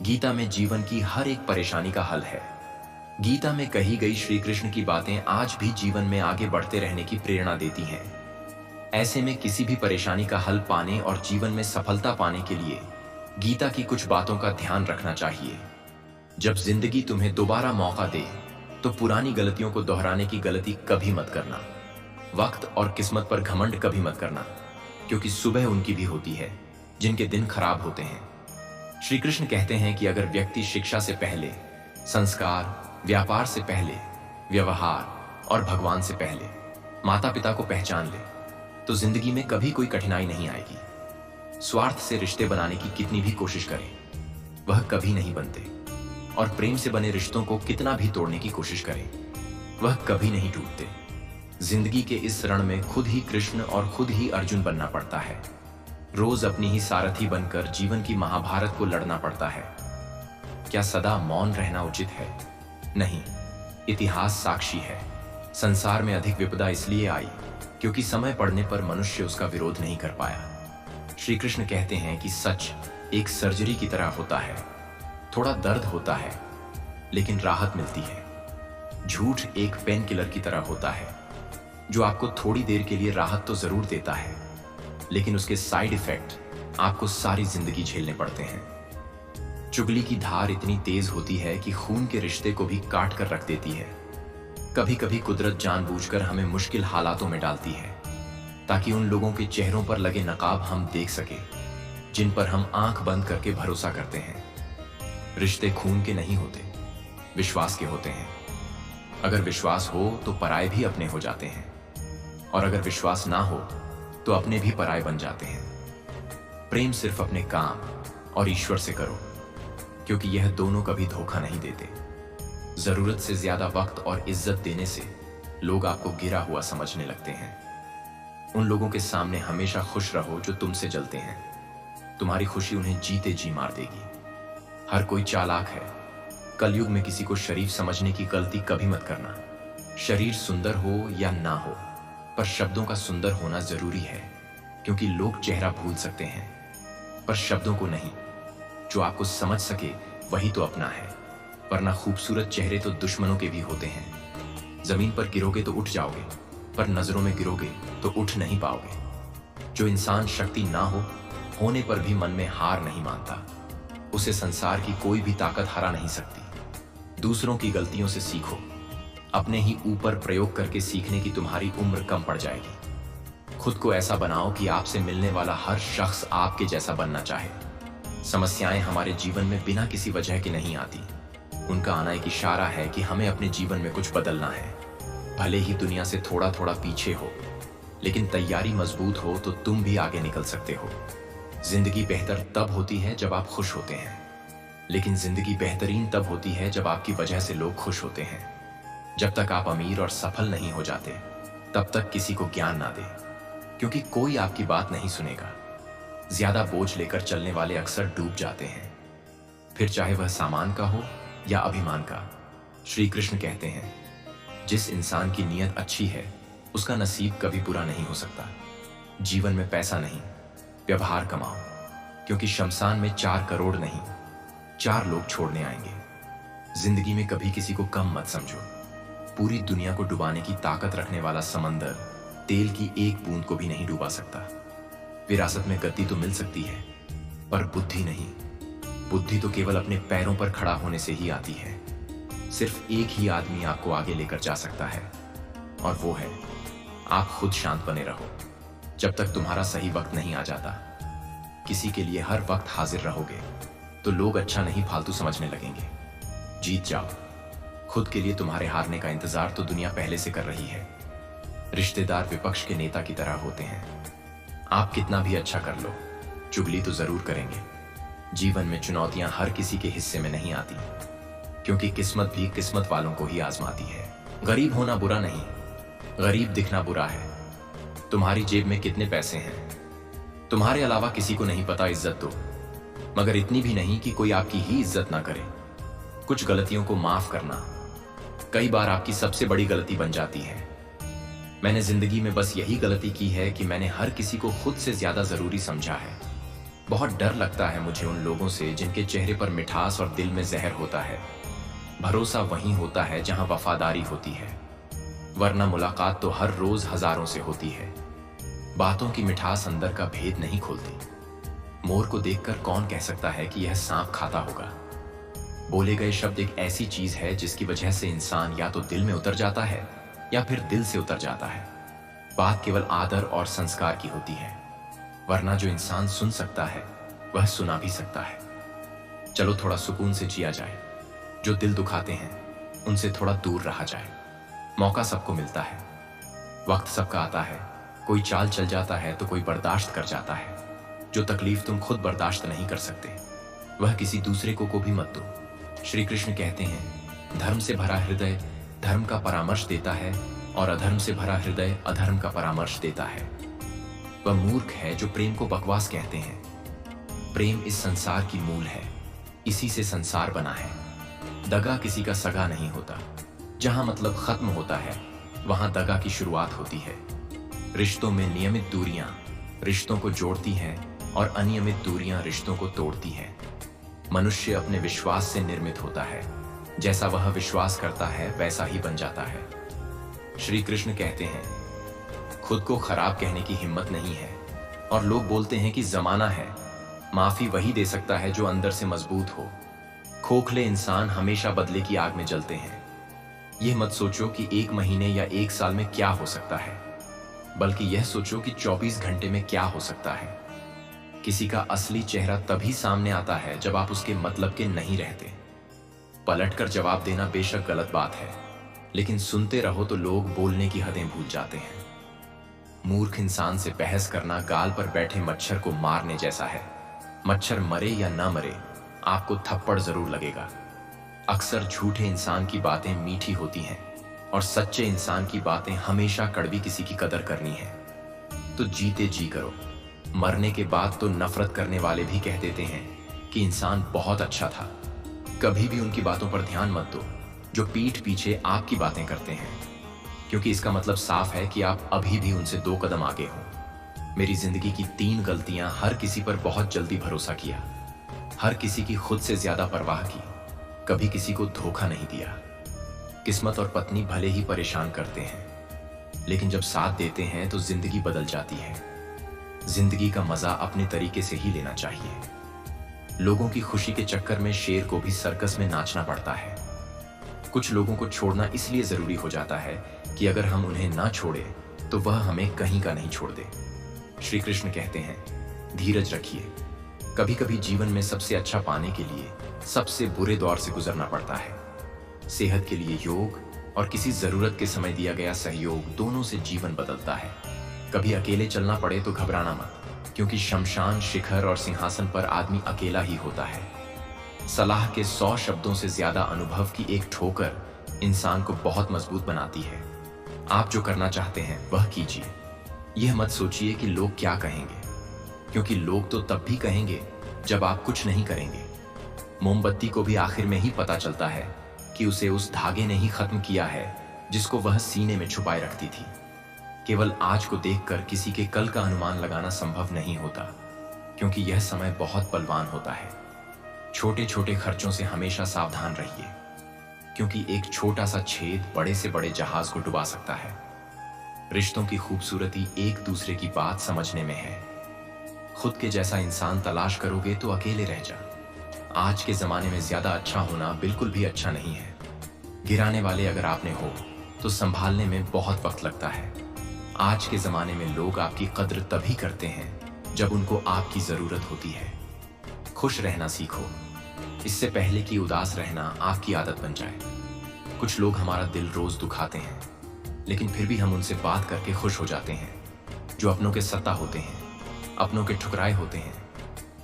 गीता में जीवन की हर एक परेशानी का हल है। गीता में कही गई श्री कृष्ण की बातें आज भी जीवन में आगे बढ़ते रहने की प्रेरणा देती हैं। ऐसे में किसी भी परेशानी का हल पाने और जीवन में सफलता पाने के लिए गीता की कुछ बातों का ध्यान रखना चाहिए। जब जिंदगी तुम्हें दोबारा मौका दे तो पुरानी गलतियों को दोहराने की गलती कभी मत करना। वक्त और किस्मत पर घमंड कभी मत करना, क्योंकि सुबह उनकी भी होती है जिनके दिन खराब होते हैं। श्री कृष्ण कहते हैं कि अगर व्यक्ति शिक्षा से पहले संस्कार, व्यापार से पहले व्यवहार और भगवान से पहले माता पिता को पहचान ले तो जिंदगी में कभी कोई कठिनाई नहीं आएगी। स्वार्थ से रिश्ते बनाने की कितनी भी कोशिश करें, वह कभी नहीं बनते, और प्रेम से बने रिश्तों को कितना भी तोड़ने की कोशिश करें, वह कभी नहीं टूटते। जिंदगी के इस रण में खुद ही कृष्ण और खुद ही अर्जुन बनना पड़ता है। रोज अपनी ही सारथी बनकर जीवन की महाभारत को लड़ना पड़ता है। क्या सदा मौन रहना उचित है? नहीं, इतिहास साक्षी है। संसार में अधिक विपदा इसलिए आई क्योंकि समय पड़ने पर मनुष्य उसका विरोध नहीं कर पाया। श्री कृष्ण कहते हैं कि सच एक सर्जरी की तरह होता है। थोड़ा दर्द होता है लेकिन राहत मिलती है। झूठ एक पेन किलर की तरह होता है जो आपको थोड़ी देर के लिए राहत तो जरूर देता है, लेकिन उसके साइड इफेक्ट आपको सारी जिंदगी झेलने पड़ते हैं। चुगली की धार इतनी तेज होती है कि खून के रिश्ते को भी काट कर रख देती है। कभी कभी कुदरत जानबूझकर हमें मुश्किल हालातों में डालती है ताकि उन लोगों के चेहरों पर लगे नकाब हम देख सके जिन पर हम आंख बंद करके भरोसा करते हैं। रिश्ते खून के नहीं होते, विश्वास के होते हैं। अगर विश्वास हो तो पराये भी अपने हो जाते हैं, और अगर विश्वास ना हो तो अपने भी पराये बन जाते हैं। प्रेम सिर्फ अपने काम और ईश्वर से करो, क्योंकि यह दोनों कभी धोखा नहीं देते। जरूरत से ज्यादा वक्त और इज्जत देने से लोग आपको गिरा हुआ समझने लगते हैं। उन लोगों के सामने हमेशा खुश रहो जो तुमसे जलते हैं। तुम्हारी खुशी उन्हें जीते जी मार देगी। हर कोई चालाक है। कलयुग में किसी को शरीफ समझने की गलती कभी मत करना। शरीर सुंदर हो या ना हो, पर शब्दों का सुंदर होना जरूरी है, क्योंकि लोग चेहरा भूल सकते हैं पर शब्दों को नहीं। जो आपको समझ सके वही तो अपना है, वरना खूबसूरत चेहरे तो दुश्मनों के भी होते हैं। जमीन पर गिरोगे तो उठ जाओगे, पर नजरों में गिरोगे तो उठ नहीं पाओगे। जो इंसान शक्ति ना हो होने पर भी मन में हार नहीं मानता, उसे संसार की कोई भी ताकत हरा नहीं सकती। दूसरों की गलतियों से सीखो, अपने ही ऊपर प्रयोग करके सीखने की तुम्हारी उम्र कम पड़ जाएगी। खुद को ऐसा बनाओ कि आपसे मिलने वाला हर शख्स आपके जैसा बनना चाहे। समस्याएं हमारे जीवन में बिना किसी वजह के नहीं आती। उनका आना एक इशारा है कि हमें अपने जीवन में कुछ बदलना है। भले ही दुनिया से थोड़ा थोड़ा पीछे हो, लेकिन तैयारी मजबूत हो तो तुम भी आगे निकल सकते हो। जिंदगी बेहतर तब होती है जब आप खुश होते हैं, लेकिन जिंदगी बेहतरीन तब होती है जब आपकी वजह से लोग खुश होते हैं। जब तक आप अमीर और सफल नहीं हो जाते तब तक किसी को ज्ञान ना दे, क्योंकि कोई आपकी बात नहीं सुनेगा। ज्यादा बोझ लेकर चलने वाले अक्सर डूब जाते हैं, फिर चाहे वह सामान का हो या अभिमान का। श्री कृष्ण कहते हैं, जिस इंसान की नीयत अच्छी है उसका नसीब कभी बुरा नहीं हो सकता। जीवन में पैसा नहीं, व्यवहार कमाओ, क्योंकि शमशान में 4 करोड़ नहीं 4 लोग छोड़ने आएंगे। जिंदगी में कभी किसी को कम मत समझो। पूरी दुनिया को डुबाने की ताकत रखने वाला समंदर तेल की एक बूंद को भी नहीं डुबा सकता। विरासत में गद्दी तो मिल सकती है, पर बुद्धि नहीं। बुद्धि तो केवल अपने पैरों पर खड़ा होने से ही आती है। सिर्फ एक ही आदमी आपको आगे लेकर जा सकता है, और वो है आप खुद। शांत बने रहो जब तक तुम्हारा सही वक्त नहीं आ जाता। किसी के लिए हर वक्त हाजिर रहोगे तो लोग अच्छा नहीं फालतू समझने लगेंगे। जीत जाओ। खुद के लिए तुम्हारे हारने का इंतजार तो दुनिया पहले से कर रही है। रिश्तेदार विपक्ष के नेता की तरह होते हैं। आप कितना भी अच्छा कर लो, चुगली तो जरूर करेंगे। जीवन में चुनौतियां हर किसी के हिस्से में नहीं आती, क्योंकि किस्मत भी किस्मत वालों को ही आजमाती है। गरीब होना बुरा नहीं, गरीब दिखना बुरा है। तुम्हारी जेब में कितने पैसे हैं तुम्हारे अलावा किसी को नहीं पता। इज्जत दो, मगर इतनी भी नहीं कि कोई आपकी ही इज्जत ना करे। कुछ गलतियों को माफ करना कई बार आपकी सबसे बड़ी गलती बन जाती है। मैंने जिंदगी में बस यही गलती की है कि मैंने हर किसी को खुद से ज्यादा जरूरी समझा है। बहुत डर लगता है मुझे उन लोगों से जिनके चेहरे पर मिठास और दिल में जहर होता है। भरोसा वहीं होता है जहां वफादारी होती है, वरना मुलाकात तो हर रोज हजारों से होती है। बातों की मिठास अंदर का भेद नहीं खोलती। मोर को देखकर कौन कह सकता है कि यह सांप खाता होगा। बोले गए शब्द एक ऐसी चीज है जिसकी वजह से इंसान या तो दिल में उतर जाता है या फिर दिल से उतर जाता है। बात केवल आदर और संस्कार की होती है, वरना जो इंसान सुन सकता है वह सुना भी सकता है। चलो थोड़ा सुकून से जिया जाए। जो दिल दुखाते हैं उनसे थोड़ा दूर रहा जाए। मौका सबको मिलता है, वक्त सबका आता है। कोई चाल चल जाता है तो कोई बर्दाश्त कर जाता है। जो तकलीफ तुम खुद बर्दाश्त नहीं कर सकते वह किसी दूसरे को भी मत दो। श्री कृष्ण कहते हैं, धर्म से भरा हृदय धर्म का परामर्श देता है और अधर्म से भरा हृदय अधर्म का परामर्श देता है। वह मूर्ख है जो प्रेम को बकवास कहते हैं। प्रेम इस संसार की मूल है, इसी से संसार बना है। दगा किसी का सगा नहीं होता। जहां मतलब खत्म होता है वहां दगा की शुरुआत होती है। रिश्तों में नियमित दूरियां रिश्तों को जोड़ती हैं और अनियमित दूरियां रिश्तों को तोड़ती हैं। मनुष्य अपने विश्वास से निर्मित होता है। जैसा वह विश्वास करता है वैसा ही बन जाता है। श्री कृष्ण कहते हैं, खुद को खराब कहने की हिम्मत नहीं है और लोग बोलते हैं कि जमाना है। माफी वही दे सकता है जो अंदर से मजबूत हो। खोखले इंसान हमेशा बदले की आग में जलते हैं। यह मत सोचो कि 1 महीने या 1 साल में क्या हो सकता है, बल्कि यह सोचो कि 24 घंटे में क्या हो सकता है। किसी का असली चेहरा तभी सामने आता है जब आप उसके मतलब के नहीं रहते। पलटकर जवाब देना बेशक गलत बात है, लेकिन सुनते रहो तो लोग बोलने की हदें भूल जाते हैं। मूर्ख इंसान से बहस करना गाल पर बैठे मच्छर को मारने जैसा है। मच्छर मरे या ना मरे, आपको थप्पड़ जरूर लगेगा। अक्सर झूठे इंसान की बातें मीठी होती हैं और सच्चे इंसान की बातें हमेशा कड़वी। किसी की कदर करनी है तो जीते जी करो। मरने के बाद तो नफरत करने वाले भी कह देते हैं कि इंसान बहुत अच्छा था। कभी भी उनकी बातों पर ध्यान मत दो जो पीठ पीछे आपकी बातें करते हैं, क्योंकि इसका मतलब साफ है कि आप अभी भी उनसे 2 कदम आगे हो। मेरी जिंदगी की 3 गलतियां: हर किसी पर बहुत जल्दी भरोसा किया, हर किसी की खुद से ज्यादा परवाह की, कभी किसी को धोखा नहीं दिया। किस्मत और पत्नी भले ही परेशान करते हैं, लेकिन जब साथ देते हैं तो जिंदगी बदल जाती है। जिंदगी का मजा अपने तरीके से ही लेना चाहिए। लोगों की खुशी के चक्कर में शेर को भी सर्कस में नाचना पड़ता है। कुछ लोगों को छोड़ना इसलिए जरूरी हो जाता है कि अगर हम उन्हें ना छोड़े तो वह हमें कहीं का नहीं छोड़ दे। श्री कृष्ण कहते हैं, धीरज रखिए। कभी कभी जीवन में सबसे अच्छा पाने के लिए सबसे बुरे दौर से गुजरना पड़ता है। सेहत के लिए योग और किसी जरूरत के समय दिया गया सहयोग, दोनों से जीवन बदलता है। कभी अकेले चलना पड़े तो घबराना मत, क्योंकि शमशान, शिखर और सिंहासन पर आदमी अकेला ही होता है। सलाह के 100 शब्दों से ज्यादा अनुभव की एक ठोकर इंसान को बहुत मजबूत बनाती है। आप जो करना चाहते हैं वह कीजिए। यह मत सोचिए कि लोग क्या कहेंगे, क्योंकि लोग तो तब भी कहेंगे जब आप कुछ नहीं करेंगे। मोमबत्ती को भी आखिर में ही पता चलता है कि उसे उस धागे ने ही खत्म किया है जिसको वह सीने में छुपाए रखती थी। केवल आज को देखकर किसी के कल का अनुमान लगाना संभव नहीं होता, क्योंकि यह समय बहुत बलवान होता है। छोटे छोटे खर्चों से हमेशा सावधान रहिए, क्योंकि एक छोटा सा छेद बड़े से बड़े जहाज को डुबा सकता है। रिश्तों की खूबसूरती एक दूसरे की बात समझने में है। खुद के जैसा इंसान तलाश करोगे तो अकेले रह जा। आज के जमाने में ज्यादा अच्छा होना बिल्कुल भी अच्छा नहीं है। गिराने वाले अगर आपने हो तो संभालने में बहुत वक्त लगता है। आज के जमाने में लोग आपकी कद्र तभी करते हैं जब उनको आपकी जरूरत होती है। खुश रहना सीखो, इससे पहले कि उदास रहना आपकी आदत बन जाए। कुछ लोग हमारा दिल रोज दुखाते हैं, लेकिन फिर भी हम उनसे बात करके खुश हो जाते हैं। जो अपनों के सत्ता होते हैं, अपनों के ठुकराए होते हैं,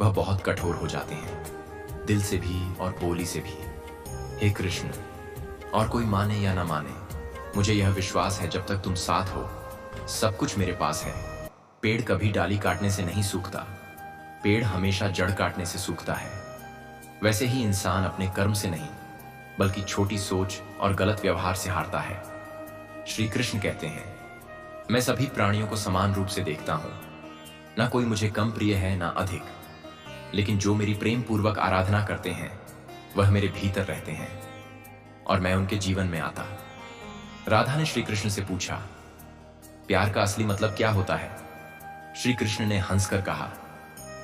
वह बहुत कठोर हो जाते हैं, दिल से भी और बोली से भी। हे कृष्ण, और कोई माने या ना माने, मुझे यह विश्वास है जब तक तुम साथ हो सब कुछ मेरे पास है। पेड़ कभी डाली काटने से नहीं सूखता, पेड़ हमेशा जड़ काटने से सूखता है। वैसे ही इंसान अपने कर्म से नहीं, बल्कि छोटी सोच और गलत व्यवहार से हारता है। श्री कृष्ण कहते हैं, मैं सभी प्राणियों को समान रूप से देखता हूं, ना कोई मुझे कम प्रिय है ना अधिक। लेकिन जो मेरी प्रेम पूर्वक आराधना करते हैं वह मेरे भीतर रहते हैं और मैं उनके जीवन में आता। राधा ने श्री कृष्ण से पूछा, प्यार का असली मतलब क्या होता है? श्री कृष्ण ने हंसकर कहा,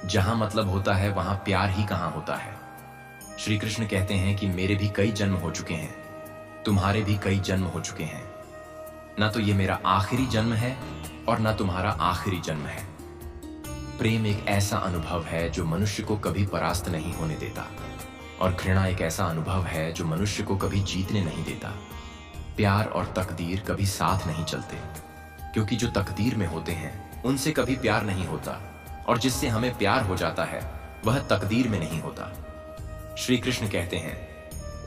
जहां मतलब होता है वहां प्यार ही कहां होता है। श्री कृष्ण कहते हैं कि मेरे भी कई जन्म हो चुके हैं, तुम्हारे भी कई जन्म हो चुके हैं। ना तो ये मेरा आखिरी जन्म है और ना तुम्हारा आखिरी जन्म है। प्रेम एक ऐसा अनुभव है जो मनुष्य को कभी परास्त नहीं होने देता, और घृणा एक ऐसा अनुभव है जो मनुष्य को कभी जीतने नहीं देता। प्यार और तकदीर कभी साथ नहीं चलते, क्योंकि जो तकदीर में होते हैं उनसे कभी प्यार नहीं होता, और जिससे हमें प्यार हो जाता है वह तकदीर में नहीं होता। श्री कृष्ण कहते हैं,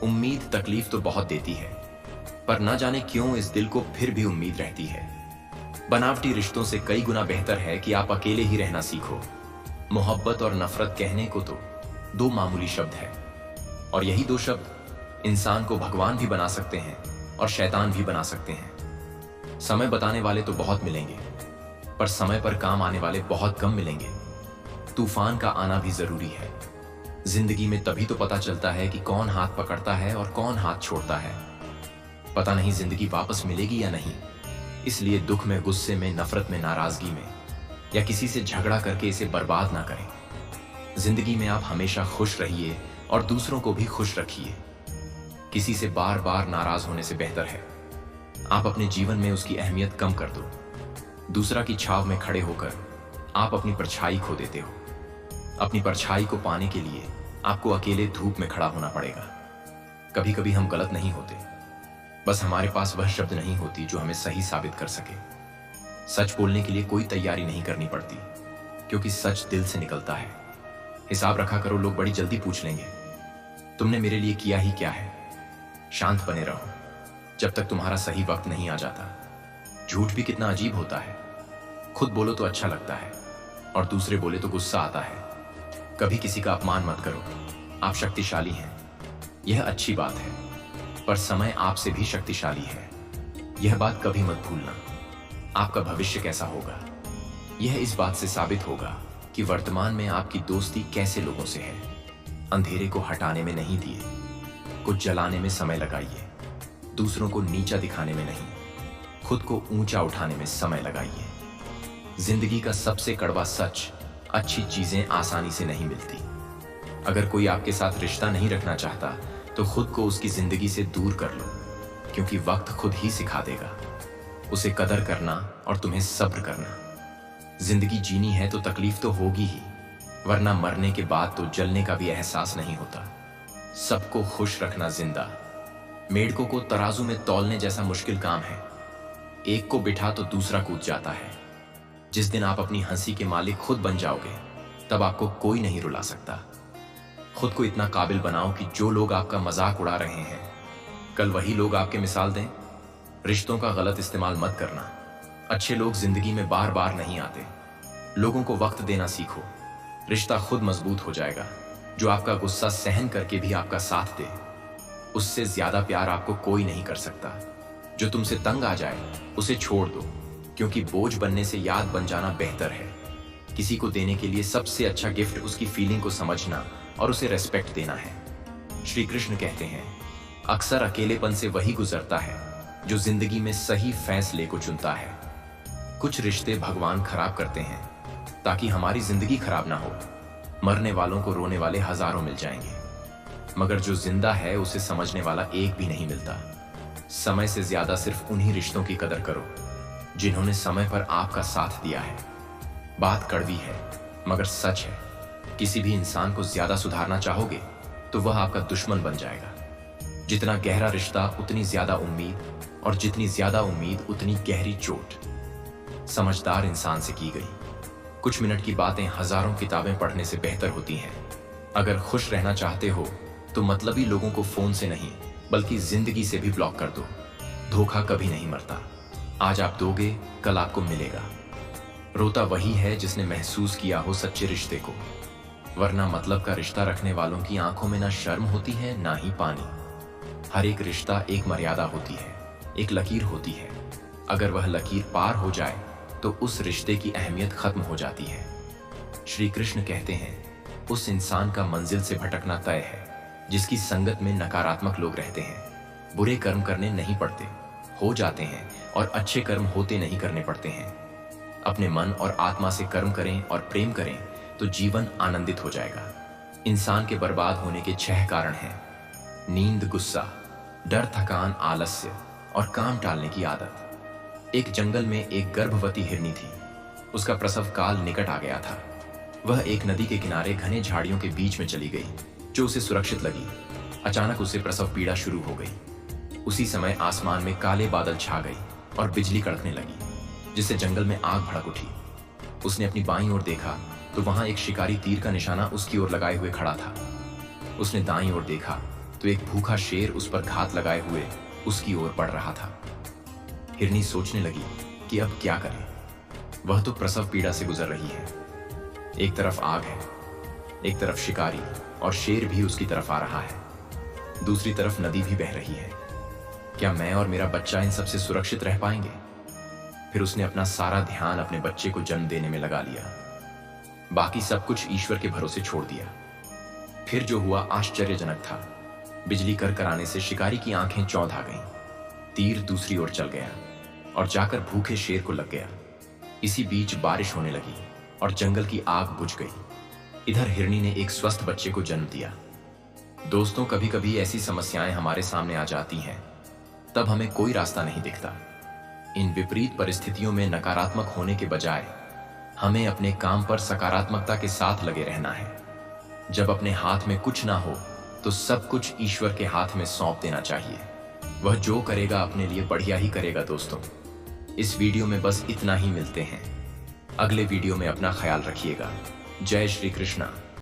उम्मीद तकलीफ तो बहुत देती है, पर न जाने क्यों इस दिल को फिर भी उम्मीद रहती है। बनावटी रिश्तों से कई गुना बेहतर है कि आप अकेले ही रहना सीखो। मोहब्बत और नफरत कहने को तो दो मामूली शब्द है, और यही दो शब्द इंसान को भगवान भी बना सकते हैं और शैतान भी बना सकते हैं। समय बताने वाले तो बहुत मिलेंगे, पर समय पर काम आने वाले बहुत कम मिलेंगे। तूफान का आना भी जरूरी है। जिंदगी में तभी तो पता चलता है कि कौन हाथ पकड़ता है और कौन हाथ छोड़ता है। पता नहीं जिंदगी वापस मिलेगी या नहीं, इसलिए दुख में, गुस्से में, नफरत में, नाराजगी में या किसी से झगड़ा करके इसे बर्बाद ना करें। जिंदगी में आप हमेशा खुश रहिए और दूसरों को भी खुश रखिए। किसी से बार बार नाराज होने से बेहतर है आप अपने जीवन में उसकी अहमियत कम कर दो। दूसरा की छाव में खड़े होकर आप अपनी परछाई खो देते हो। अपनी परछाई को पाने के लिए आपको अकेले धूप में खड़ा होना पड़ेगा। कभी कभी हम गलत नहीं होते, बस हमारे पास वह शब्द नहीं होती जो हमें सही साबित कर सके। सच बोलने के लिए कोई तैयारी नहीं करनी पड़ती, क्योंकि सच दिल से निकलता है। हिसाब रखा करो, लोग बड़ी जल्दी पूछ लेंगे, तुमने मेरे लिए किया ही क्या है। शांत बने रहो जब तक तुम्हारा सही वक्त नहीं आ जाता। झूठ भी कितना अजीब होता है। खुद बोलो तो अच्छा लगता है और दूसरे बोले तो गुस्सा आता है। कभी किसी का अपमान मत करो। आप शक्तिशाली हैं, यह अच्छी बात है, पर समय आपसे भी शक्तिशाली है। यह बात कभी मत भूलना। आपका भविष्य कैसा होगा यह इस बात से साबित होगा कि वर्तमान में आपकी दोस्ती कैसे लोगों से है। अंधेरे को हटाने में नहीं दिए, कुछ जलाने में समय लगाइए। दूसरों को नीचा दिखाने में नहीं, खुद को ऊंचा उठाने में समय लगाइए। जिंदगी का सबसे कड़वा सच, अच्छी चीजें आसानी से नहीं मिलती। अगर कोई आपके साथ रिश्ता नहीं रखना चाहता तो खुद को उसकी जिंदगी से दूर कर लो, क्योंकि वक्त खुद ही सिखा देगा उसे कदर करना और तुम्हें सब्र करना। जिंदगी जीनी है तो तकलीफ तो होगी ही, वरना मरने के बाद तो जलने का भी एहसास नहीं होता। सबको खुश रखना जिंदा। मेढकों को तराजू में तौलने जैसा मुश्किल काम है। एक को बिठा तो दूसरा कूद जाता है। जिस दिन आप अपनी हंसी के मालिक खुद बन जाओगे, तब आपको कोई नहीं रुला सकता। खुद को इतना काबिल बनाओ कि जो लोग आपका मजाक उड़ा रहे हैं, कल वही लोग आपके मिसाल दें। रिश्तों का गलत इस्तेमाल मत करना। अच्छे लोग जिंदगी में बार बार नहीं आते। लोगों को वक्त देना सीखो। रिश्ता खुद मजबूत हो जाएगा। जो आपका गुस्सा सहन करके भी आपका साथ दे, उससे ज्यादा प्यार आपको कोई नहीं कर सकता। जो तुमसे तंग आ जाए उसे छोड़ दो, क्योंकि बोझ बनने से याद बन जाना बेहतर है। किसी को देने के लिए सबसे अच्छा गिफ्ट उसकी फीलिंग को समझना और उसे रेस्पेक्ट देना है। श्री कृष्ण कहते हैं, अक्सर अकेलेपन से वही गुजरता है जो जिंदगी में सही फैसले को चुनता है। कुछ रिश्ते भगवान खराब करते हैं ताकि हमारी जिंदगी खराब ना हो। मरने वालों को रोने वाले हजारों मिल जाएंगे, मगर जो जिंदा है उसे समझने वाला एक भी नहीं मिलता। समय से ज्यादा सिर्फ उन्हीं रिश्तों की कदर करो जिन्होंने समय पर आपका साथ दिया है। बात कड़वी है मगर सच है। किसी भी इंसान को ज्यादा सुधारना चाहोगे तो वह आपका दुश्मन बन जाएगा। जितना गहरा रिश्ता उतनी ज्यादा उम्मीद, और जितनी ज्यादा उम्मीद उतनी गहरी चोट। समझदार इंसान से की गई कुछ मिनट की बातें हजारों किताबें पढ़ने से बेहतर होती हैं। अगर खुश रहना चाहते हो तो मतलबी लोगों को फोन से नहीं बल्कि जिंदगी से भी ब्लॉक कर दो। धोखा कभी नहीं मरता। आज आप दोगे, कल आपको मिलेगा। रोता वही है जिसने महसूस किया हो सच्चे रिश्ते को, वरना मतलब का रिश्ता रखने वालों की आंखों में ना शर्म होती है ना ही पानी। हर एक रिश्ता एक मर्यादा होती है, एक लकीर होती है। अगर वह लकीर पार हो जाए तो उस रिश्ते की अहमियत खत्म हो जाती है। श्री कृष्ण कहते हैं, उस इंसान का मंजिल से भटकना तय है जिसकी संगत में नकारात्मक लोग रहते हैं। बुरे कर्म करने नहीं पड़ते, हो जाते हैं, और अच्छे कर्म होते नहीं करने पड़ते हैं। अपने मन और आत्मा से कर्म करें और प्रेम करें तो जीवन आनंदित हो जाएगा। इंसान के बर्बाद होने के 6 कारण हैं: नींद, गुस्सा, डर, थकान, आलस्य और काम टालने की आदत। एक जंगल में एक गर्भवती हिरनी थी। उसका प्रसव काल निकट आ गया था। वह एक नदी के किनारे घने झाड़ियों के बीच में चली गई, जो उसे सुरक्षित लगी। अचानक उसे प्रसव पीड़ा शुरू हो गई। उसी समय आसमान में काले बादल छा गई और बिजली कड़कने लगी, जिससे जंगल में आग भड़क उठी। उसने अपनी बाईं ओर देखा तो वहां एक शिकारी तीर का निशाना उसकी ओर लगाए हुए खड़ा था। उसने दाईं ओर देखा तो एक भूखा शेर उस पर घात लगाए हुए उसकी ओर बढ़ रहा था। हिरनी सोचने लगी कि अब क्या करे। वह तो प्रसव पीड़ा से गुजर रही है। एक तरफ आग है, एक तरफ शिकारी, और शेर भी उसकी तरफ आ रहा है। दूसरी तरफ नदी भी बह रही है। क्या मैं और मेरा बच्चा इन सबसे सुरक्षित रह पाएंगे? फिर उसने अपना सारा ध्यान अपने बच्चे को जन्म देने में लगा लिया। बाकी सब कुछ ईश्वर के भरोसे छोड़ दिया। फिर जो हुआ आश्चर्यजनक था। बिजली करकराने से शिकारी की आंखें चौंधा गईं। तीर दूसरी ओर चल गया और जाकर भूखे शेर को लग गया। इसी बीच बारिश होने लगी और जंगल की आग बुझ गई। इधर हिरनी ने एक स्वस्थ बच्चे को जन्म दिया। दोस्तों, कभी कभी ऐसी समस्याएं हमारे सामने आ जाती हैं, तब हमें कोई रास्ता नहीं दिखता। इन विपरीत परिस्थितियों में नकारात्मक होने के बजाय हमें अपने काम पर सकारात्मकता के साथ लगे रहना है। जब अपने हाथ में कुछ ना हो तो सब कुछ ईश्वर के हाथ में सौंप देना चाहिए। वह जो करेगा अपने लिए बढ़िया ही करेगा। दोस्तों, इस वीडियो में बस इतना ही। मिलते हैं अगले वीडियो में। अपना ख्याल रखिएगा। जय श्री कृष्णा।